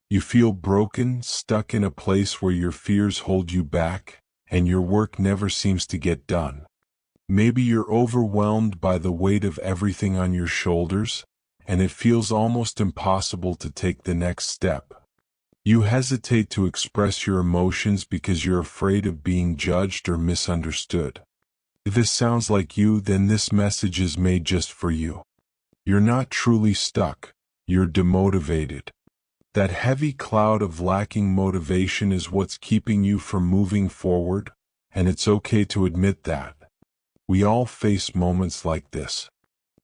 You feel broken, stuck in a place where your fears hold you back, and your work never seems to get done. Maybe you're overwhelmed by the weight of everything on your shoulders, and it feels almost impossible to take the next step. You hesitate to express your emotions because you're afraid of being judged or misunderstood. If this sounds like you, then this message is made just for you. You're not truly stuck, you're demotivated. That heavy cloud of lacking motivation is what's keeping you from moving forward, and it's okay to admit that. We all face moments like this.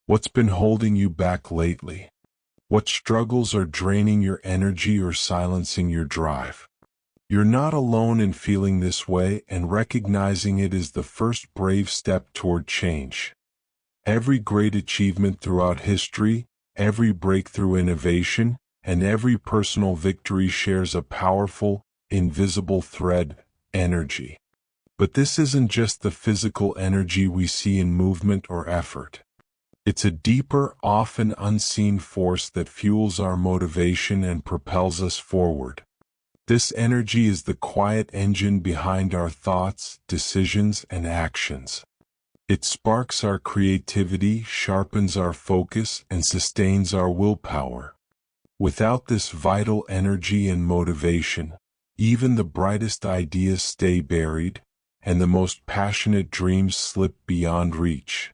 What's been holding you back lately? What struggles are draining your energy or silencing your drive? You're not alone in feeling this way, and recognizing it is the first brave step toward change. Every great achievement throughout history, every breakthrough innovation, and every personal victory shares a powerful, invisible thread: energy. But this isn't just the physical energy we see in movement or effort. It's a deeper, often unseen force that fuels our motivation and propels us forward. This energy is the quiet engine behind our thoughts, decisions, and actions. It sparks our creativity, sharpens our focus, and sustains our willpower. Without this vital energy and motivation, even the brightest ideas stay buried, and the most passionate dreams slip beyond reach.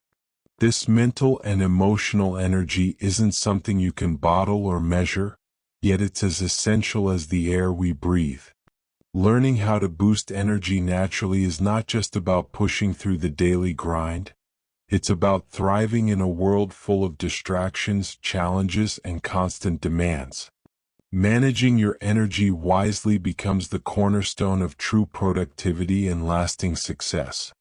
This mental and emotional energy isn't something you can bottle or measure, yet it's as essential as the air we breathe. Learning how to boost energy naturally is not just about pushing through the daily grind. It's about thriving in a world full of distractions, challenges, and constant demands. Managing your energy wisely becomes the cornerstone of true productivity and lasting success.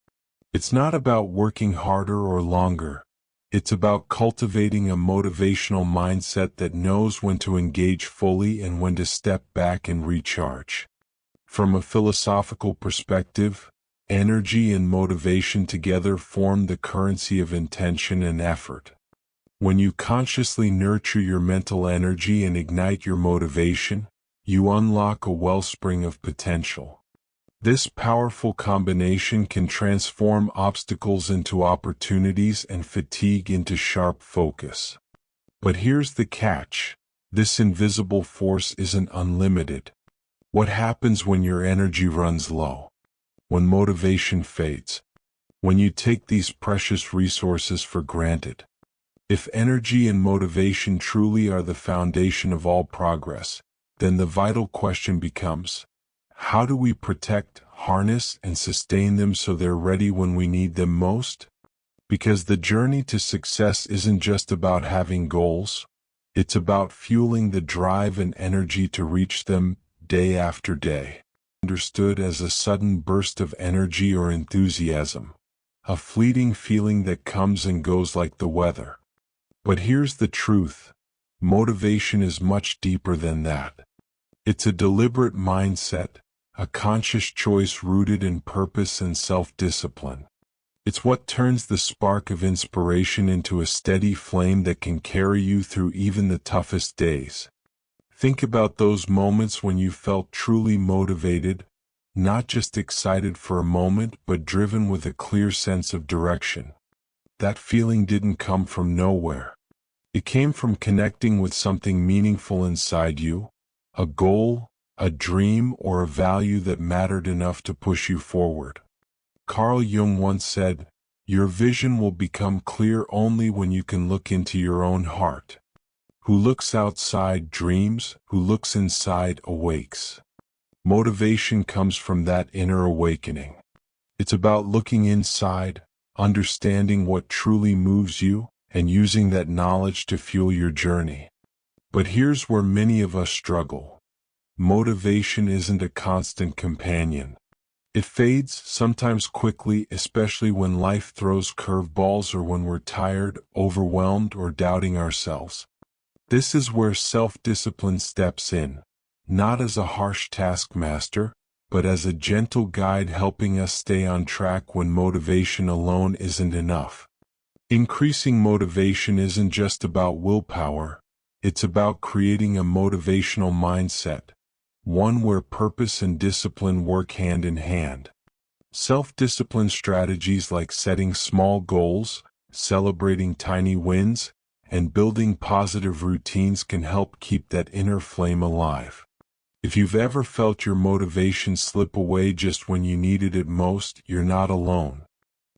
It's not about working harder or longer. It's about cultivating a motivational mindset that knows when to engage fully and when to step back and recharge. From a philosophical perspective, energy and motivation together form the currency of intention and effort. When you consciously nurture your mental energy and ignite your motivation, you unlock a wellspring of potential. This powerful combination can transform obstacles into opportunities and fatigue into sharp focus. But here's the catch: this invisible force isn't unlimited. What happens when your energy runs low? When motivation fades? When you take these precious resources for granted? If energy and motivation truly are the foundation of all progress, then the vital question becomes: how do we protect, harness, and sustain them so they're ready when we need them most? Because the journey to success isn't just about having goals, it's about fueling the drive and energy to reach them day after day. Understood as a sudden burst of energy or enthusiasm, a fleeting feeling that comes and goes like the weather. But here's the truth: motivation is much deeper than that. It's a deliberate mindset, a conscious choice rooted in purpose and self-discipline. It's what turns the spark of inspiration into a steady flame that can carry you through even the toughest days. Think about those moments when you felt truly motivated, not just excited for a moment, but driven with a clear sense of direction. That feeling didn't come from nowhere. It came from connecting with something meaningful inside you, a goal, a dream, or a value that mattered enough to push you forward. Carl Jung once said, "Your vision will become clear only when you can look into your own heart. Who looks outside dreams, who looks inside awakes." Motivation comes from that inner awakening. It's about looking inside, understanding what truly moves you, and using that knowledge to fuel your journey. But here's where many of us struggle. Motivation isn't a constant companion. It fades, sometimes quickly, especially when life throws curveballs or when we're tired, overwhelmed, or doubting ourselves. This is where self-discipline steps in, not as a harsh taskmaster, but as a gentle guide helping us stay on track when motivation alone isn't enough. Increasing motivation isn't just about willpower, It's about creating a motivational mindset, one where purpose and discipline work hand in hand. Self-discipline strategies like setting small goals, celebrating tiny wins, and building positive routines can help keep that inner flame alive. If you've ever felt your motivation slip away just when you needed it most, you're not alone.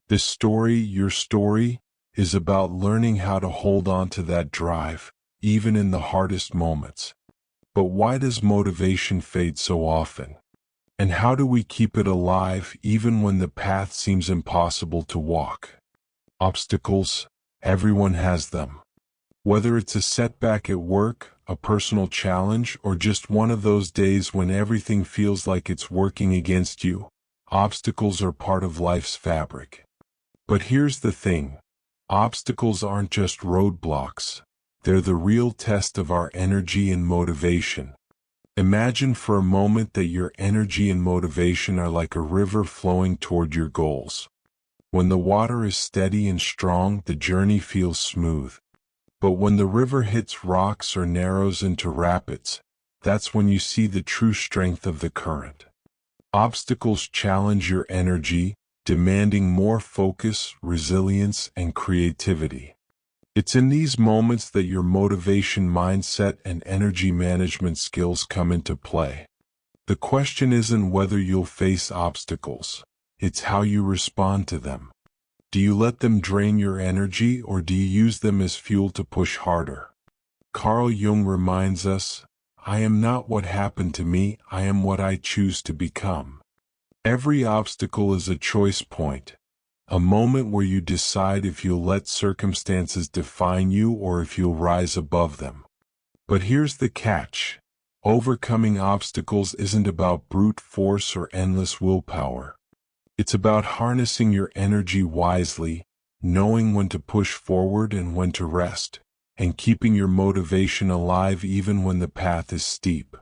This story, your story, is about learning how to hold on to that drive, even in the hardest moments. But why does motivation fade so often? And how do we keep it alive even when the path seems impossible to walk? Obstacles, everyone has them. Whether it's a setback at work, a personal challenge, or just one of those days when everything feels like it's working against you, obstacles are part of life's fabric. But here's the thing, obstacles aren't just roadblocks, they're the real test of our energy and motivation. Imagine for a moment that your energy and motivation are like a river flowing toward your goals. When the water is steady and strong, the journey feels smooth. But when the river hits rocks or narrows into rapids, that's when you see the true strength of the current. Obstacles challenge your energy, demanding more focus, resilience, and creativity. It's in these moments that your motivation mindset and energy management skills come into play. The question isn't whether you'll face obstacles, it's how you respond to them. Do you let them drain your energy or do you use them as fuel to push harder? Carl Jung reminds us, "I am not what happened to me, I am what I choose to become." Every obstacle is a choice point, a moment where you decide if you'll let circumstances define you or if you'll rise above them. But here's the catch. Overcoming obstacles isn't about brute force or endless willpower. It's about harnessing your energy wisely, knowing when to push forward and when to rest, and keeping your motivation alive even when the path is steep.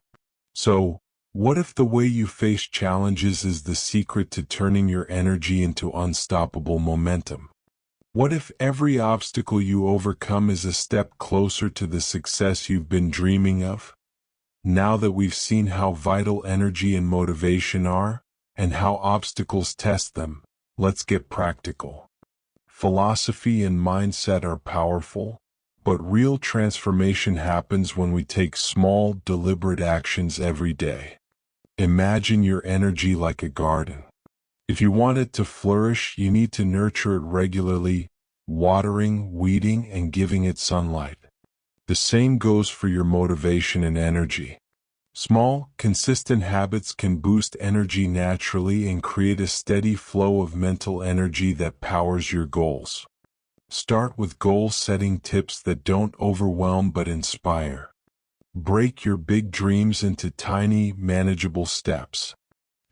So, what if the way you face challenges is the secret to turning your energy into unstoppable momentum? What if every obstacle you overcome is a step closer to the success you've been dreaming of? Now that we've seen how vital energy and motivation are, and how obstacles test them, let's get practical. Philosophy and mindset are powerful, but real transformation happens when we take small, deliberate actions every day. Imagine your energy like a garden. If you want it to flourish, you need to nurture it regularly, watering, weeding, and giving it sunlight. The same goes for your motivation and energy. Small, consistent habits can boost energy naturally and create a steady flow of mental energy that powers your goals. Start with goal-setting tips that don't overwhelm but inspire. Break your big dreams into tiny, manageable steps.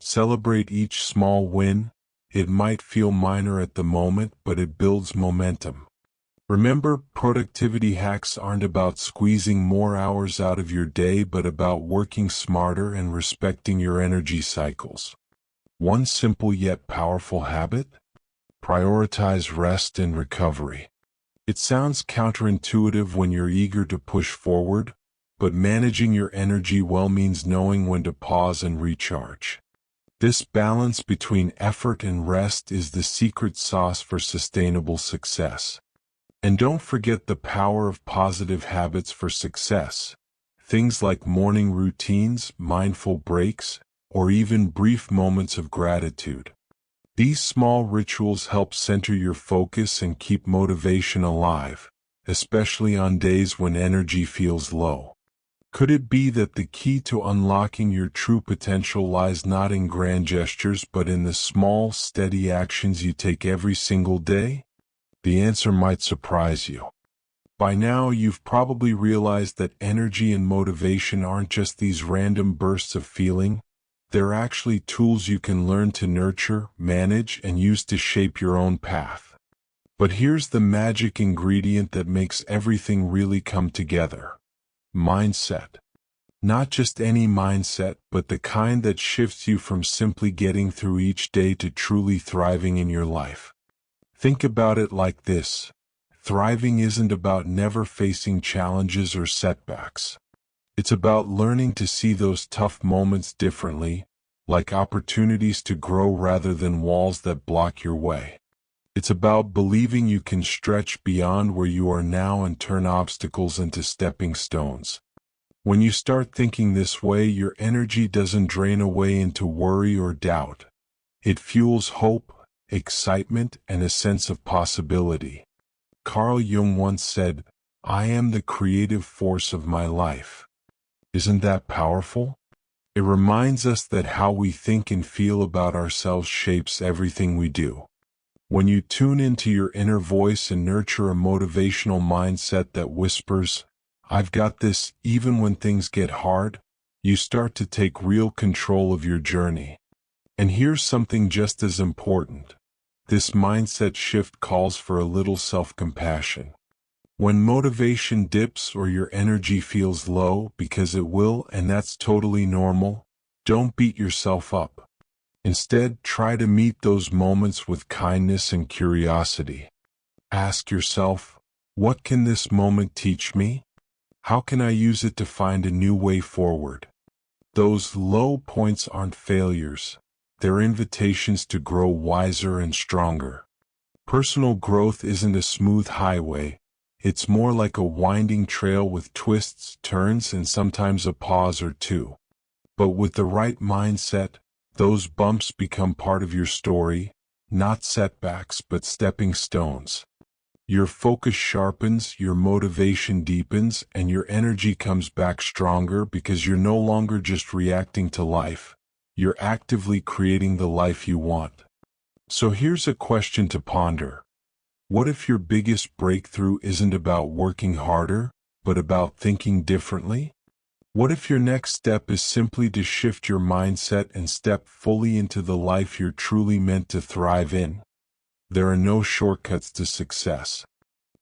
Celebrate each small win. It might feel minor at the moment, but it builds momentum. Remember, productivity hacks aren't about squeezing more hours out of your day but about working smarter and respecting your energy cycles. One simple yet powerful habit? Prioritize rest and recovery. It sounds counterintuitive when you're eager to push forward, but managing your energy well means knowing when to pause and recharge. This balance between effort and rest is the secret sauce for sustainable success. And don't forget the power of positive habits for success. Things like morning routines, mindful breaks, or even brief moments of gratitude. These small rituals help center your focus and keep motivation alive, especially on days when energy feels low. Could it be that the key to unlocking your true potential lies not in grand gestures but in the small, steady actions you take every single day? The answer might surprise you. By now, you've probably realized that energy and motivation aren't just these random bursts of feeling. They're actually tools you can learn to nurture, manage, and use to shape your own path. But here's the magic ingredient that makes everything really come together. Mindset. Not just any mindset, but the kind that shifts you from simply getting through each day to truly thriving in your life. Think about it like this. Thriving isn't about never facing challenges or setbacks. It's about learning to see those tough moments differently, like opportunities to grow rather than walls that block your way. It's about believing you can stretch beyond where you are now and turn obstacles into stepping stones. When you start thinking this way, your energy doesn't drain away into worry or doubt. It fuels hope, excitement, and a sense of possibility. Carl Jung once said, "I am the creative force of my life." Isn't that powerful? It reminds us that how we think and feel about ourselves shapes everything we do. When you tune into your inner voice and nurture a motivational mindset that whispers, "I've got this," even when things get hard, you start to take real control of your journey. And here's something just as important. This mindset shift calls for a little self-compassion. When motivation dips or your energy feels low, because it will, and that's totally normal, don't beat yourself up. Instead, try to meet those moments with kindness and curiosity. Ask yourself, what can this moment teach me? How can I use it to find a new way forward? Those low points aren't failures. They're invitations to grow wiser and stronger. Personal growth isn't a smooth highway. It's more like a winding trail with twists, turns, and sometimes a pause or two. But with the right mindset, those bumps become part of your story, not setbacks but stepping stones. Your focus sharpens, your motivation deepens, and your energy comes back stronger because you're no longer just reacting to life. You're actively creating the life you want. So here's a question to ponder. What if your biggest breakthrough isn't about working harder, but about thinking differently? What if your next step is simply to shift your mindset and step fully into the life you're truly meant to thrive in? There are no shortcuts to success.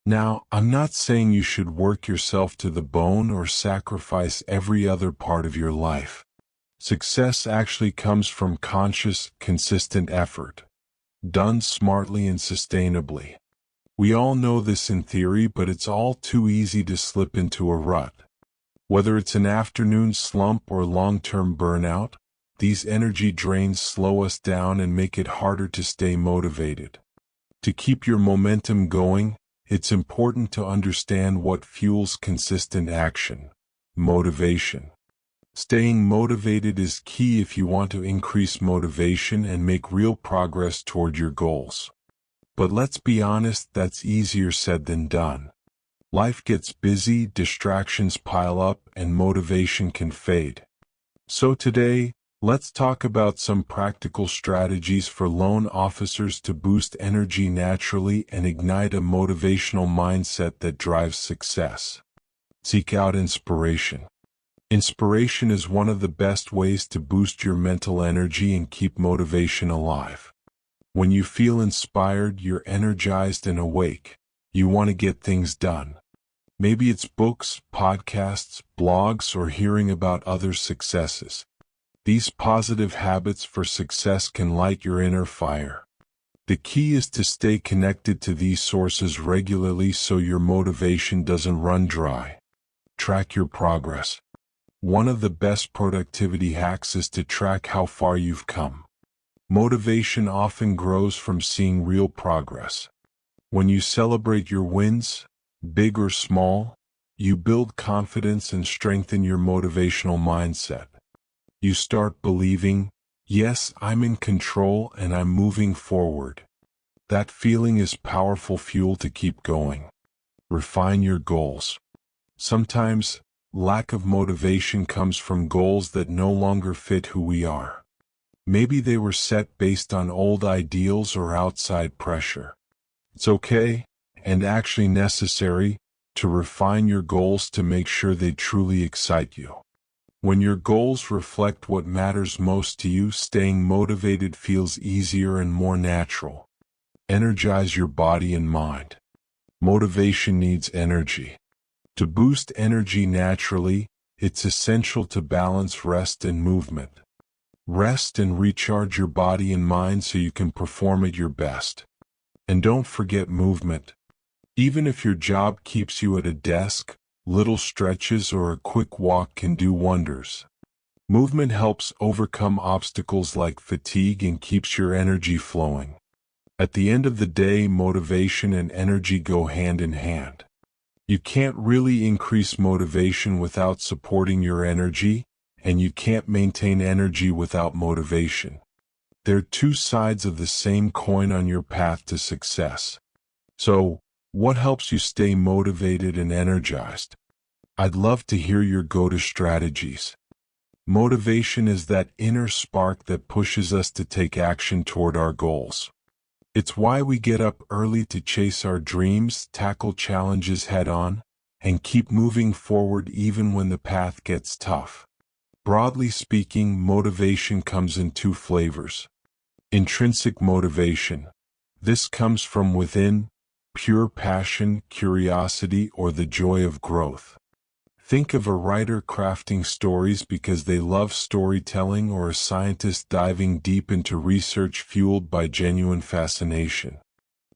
Now, I'm not saying you should work yourself to the bone or sacrifice every other part of your life. Success actually comes from conscious, consistent effort, done smartly and sustainably. We all know this in theory, but it's all too easy to slip into a rut. Whether it's an afternoon slump or long-term burnout, these energy drains slow us down and make it harder to stay motivated. To keep your momentum going, it's important to understand what fuels consistent action: motivation. Staying motivated is key if you want to increase motivation and make real progress toward your goals. But let's be honest, that's easier said than done. Life gets busy, distractions pile up, and motivation can fade. So today, let's talk about some practical strategies for loan officers to boost energy naturally and ignite a motivational mindset that drives success. Seek out inspiration. Inspiration is one of the best ways to boost your mental energy and keep motivation alive. When you feel inspired, you're energized and awake. You want to get things done. Maybe it's books, podcasts, blogs, or hearing about others' successes. These positive habits for success can light your inner fire. The key is to stay connected to these sources regularly so your motivation doesn't run dry. Track your progress. One of the best productivity hacks is to track how far you've come. Motivation often grows from seeing real progress. When you celebrate your wins, big or small, you build confidence and strengthen your motivational mindset. You start believing, yes, I'm in control and I'm moving forward. That feeling is powerful fuel to keep going. Refine your goals. Sometimes, lack of motivation comes from goals that no longer fit who we are. Maybe they were set based on old ideals or outside pressure. It's okay, and actually necessary, to refine your goals to make sure they truly excite you. When your goals reflect what matters most to you, staying motivated feels easier and more natural. Energize your body and mind. Motivation needs energy. To boost energy naturally, it's essential to balance rest and movement. Rest and recharge your body and mind so you can perform at your best. And don't forget movement. Even if your job keeps you at a desk, little stretches or a quick walk can do wonders. Movement helps overcome obstacles like fatigue and keeps your energy flowing. At the end of the day, motivation and energy go hand in hand. You can't really increase motivation without supporting your energy, and you can't maintain energy without motivation. They're two sides of the same coin on your path to success. So, what helps you stay motivated and energized? I'd love to hear your go-to strategies. Motivation is that inner spark that pushes us to take action toward our goals. It's why we get up early to chase our dreams, tackle challenges head-on, and keep moving forward even when the path gets tough. Broadly speaking, motivation comes in two flavors. Intrinsic motivation. This comes from within, pure passion, curiosity, or the joy of growth. Think of a writer crafting stories because they love storytelling, or a scientist diving deep into research fueled by genuine fascination.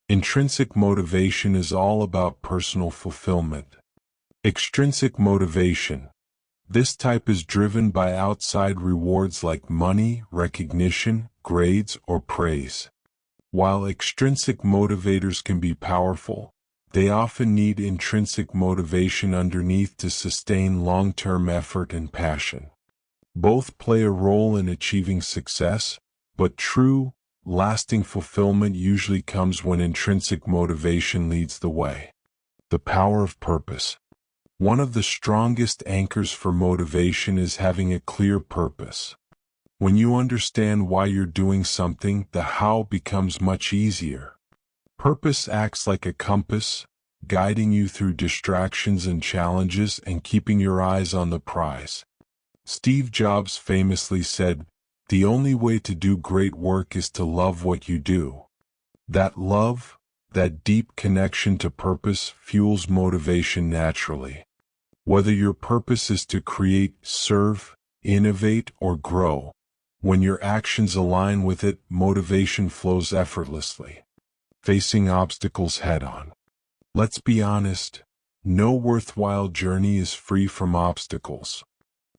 Intrinsic motivation is all about personal fulfillment. Extrinsic motivation. This type is driven by outside rewards like money, recognition, grades, or praise. While extrinsic motivators can be powerful, they often need intrinsic motivation underneath to sustain long-term effort and passion. Both play a role in achieving success, but true, lasting fulfillment usually comes when intrinsic motivation leads the way. The power of purpose. One of the strongest anchors for motivation is having a clear purpose. When you understand why you're doing something, the how becomes much easier. Purpose acts like a compass, guiding you through distractions and challenges and keeping your eyes on the prize. Steve Jobs famously said, "The only way to do great work is to love what you do." That love, that deep connection to purpose, fuels motivation naturally. Whether your purpose is to create, serve, innovate, or grow, when your actions align with it, motivation flows effortlessly. Facing obstacles head-on. Let's be honest, no worthwhile journey is free from obstacles.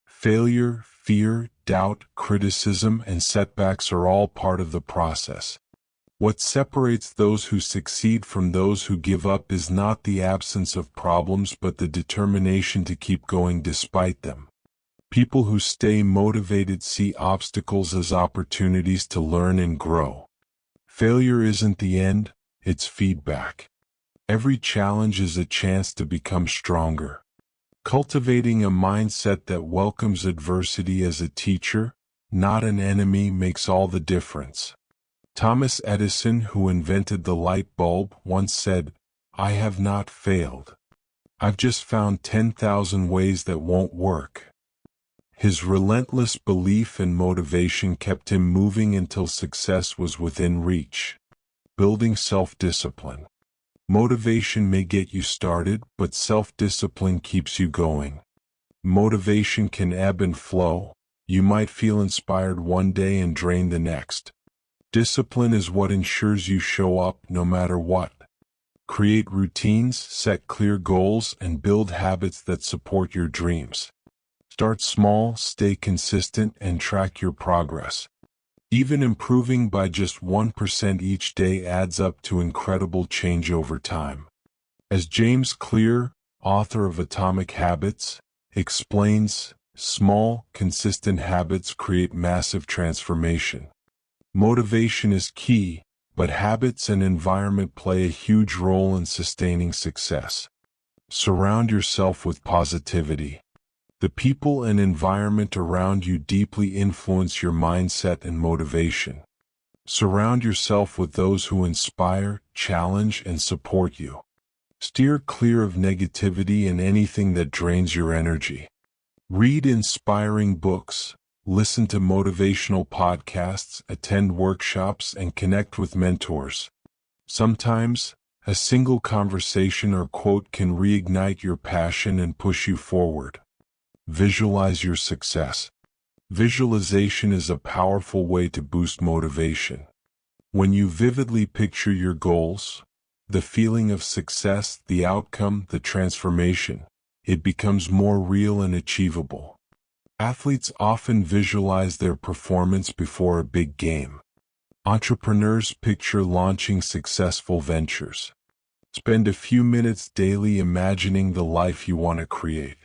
Failure, fear, doubt, criticism, and setbacks are all part of the process. What separates those who succeed from those who give up is not the absence of problems but the determination to keep going despite them. People who stay motivated see obstacles as opportunities to learn and grow. Failure isn't the end, it's feedback. Every challenge is a chance to become stronger. Cultivating a mindset that welcomes adversity as a teacher, not an enemy, makes all the difference. Thomas Edison, who invented the light bulb, once said, "I have not failed. I've just found 10,000 ways that won't work." His relentless belief and motivation kept him moving until success was within reach. Building self-discipline. Motivation may get you started, but self-discipline keeps you going. Motivation can ebb and flow. You might feel inspired one day and drained the next. Discipline is what ensures you show up no matter what. Create routines, set clear goals, and build habits that support your dreams. Start small, stay consistent, and track your progress. Even improving by just 1% each day adds up to incredible change over time. As James Clear, author of Atomic Habits, explains, small, consistent habits create massive transformation. Motivation is key, but habits and environment play a huge role in sustaining success. Surround yourself with positivity. The people and environment around you deeply influence your mindset and motivation. Surround yourself with those who inspire, challenge, and support you. Steer clear of negativity and anything that drains your energy. Read inspiring books, listen to motivational podcasts, attend workshops, and connect with mentors. Sometimes, a single conversation or quote can reignite your passion and push you forward. Visualize your success. Visualization is a powerful way to boost motivation. When you vividly picture your goals, The feeling of success, the outcome, the transformation, it becomes more real and achievable. Athletes often visualize their performance before a big game. Entrepreneurs picture launching successful ventures. Spend a few minutes daily imagining the life you want to create.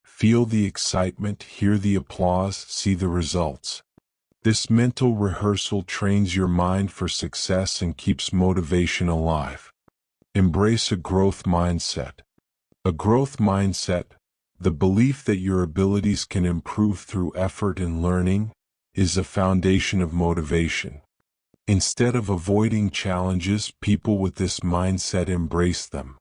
Feel the excitement, hear the applause, see the results. This mental rehearsal trains your mind for success and keeps motivation alive. Embrace a growth mindset. A growth mindset, the belief that your abilities can improve through effort and learning, is a foundation of motivation. Instead of avoiding challenges, people with this mindset embrace them.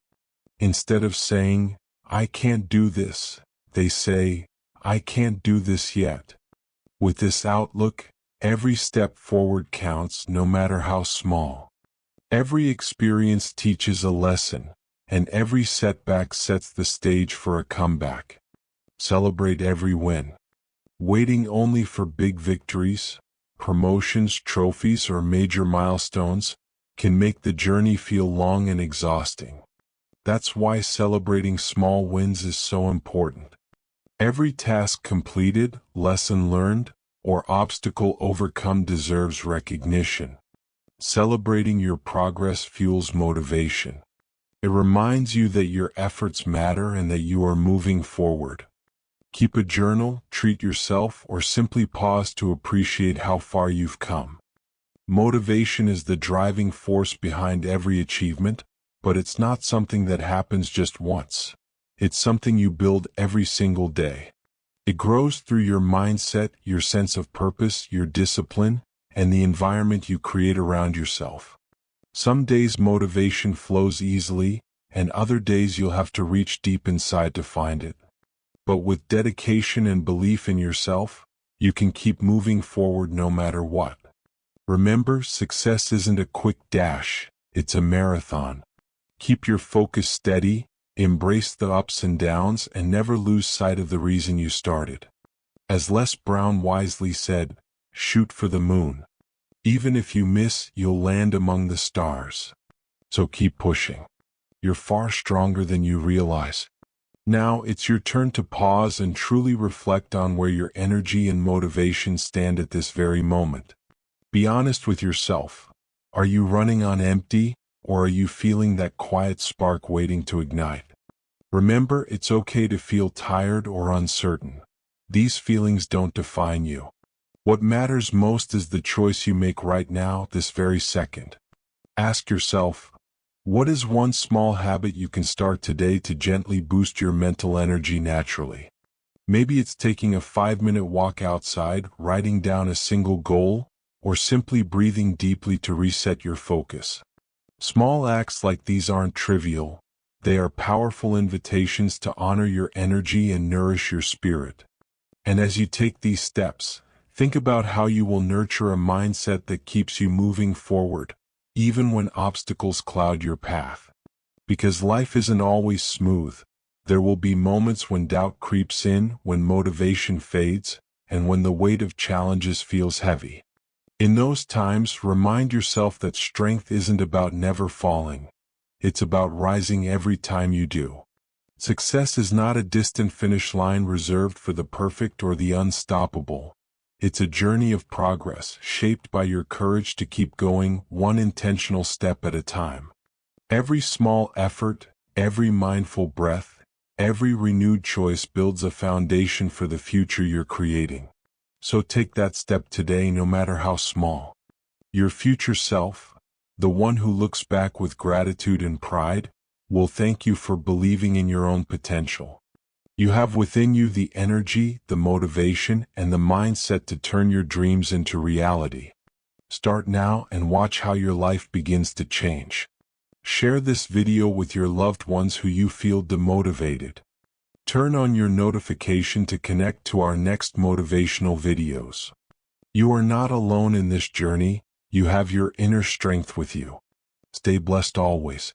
Instead of saying, "I can't do this," they say, "I can't do this yet." With this outlook, every step forward counts, no matter how small. Every experience teaches a lesson, and every setback sets the stage for a comeback. Celebrate every win. Waiting only for big victories, promotions, trophies, or major milestones can make the journey feel long and exhausting. That's why celebrating small wins is so important. Every task completed, lesson learned, or obstacle overcome deserves recognition. Celebrating your progress fuels motivation. It reminds you that your efforts matter and that you are moving forward. Keep a journal, treat yourself, or simply pause to appreciate how far you've come. Motivation is the driving force behind every achievement, but it's not something that happens just once. It's something you build every single day. It grows through your mindset, your sense of purpose, your discipline, and the environment you create around yourself. Some days motivation flows easily, and other days you'll have to reach deep inside to find it. But with dedication and belief in yourself, you can keep moving forward no matter what. Remember, success isn't a quick dash, it's a marathon. Keep your focus steady, embrace the ups and downs, and never lose sight of the reason you started. As Les Brown wisely said, shoot for the moon. Even if you miss, you'll land among the stars. So keep pushing. You're far stronger than you realize. Now it's your turn to pause and truly reflect on where your energy and motivation stand at this very moment. Be honest with yourself. Are you running on empty, or are you feeling that quiet spark waiting to ignite? Remember, it's okay to feel tired or uncertain. These feelings don't define you. What matters most is the choice you make right now, this very second. Ask yourself, what is one small habit you can start today to gently boost your mental energy naturally? Maybe it's taking a 5-minute walk outside, writing down a single goal, or simply breathing deeply to reset your focus. Small acts like these aren't trivial. They are powerful invitations to honor your energy and nourish your spirit. And as you take these steps, think about how you will nurture a mindset that keeps you moving forward, even when obstacles cloud your path. Because life isn't always smooth. There will be moments when doubt creeps in, when motivation fades, and when the weight of challenges feels heavy. In those times, remind yourself that strength isn't about never falling. It's about rising every time you do. Success is not a distant finish line reserved for the perfect or the unstoppable. It's a journey of progress, shaped by your courage to keep going, one intentional step at a time. Every small effort, every mindful breath, every renewed choice builds a foundation for the future you're creating. So take that step today, no matter how small. Your future self, the one who looks back with gratitude and pride, will thank you for believing in your own potential. You have within you the energy, the motivation, and the mindset to turn your dreams into reality. Start now and watch how your life begins to change. Share this video with your loved ones who you feel demotivated. Turn on your notification to connect to our next motivational videos. You are not alone in this journey. You have your inner strength with you. Stay blessed always.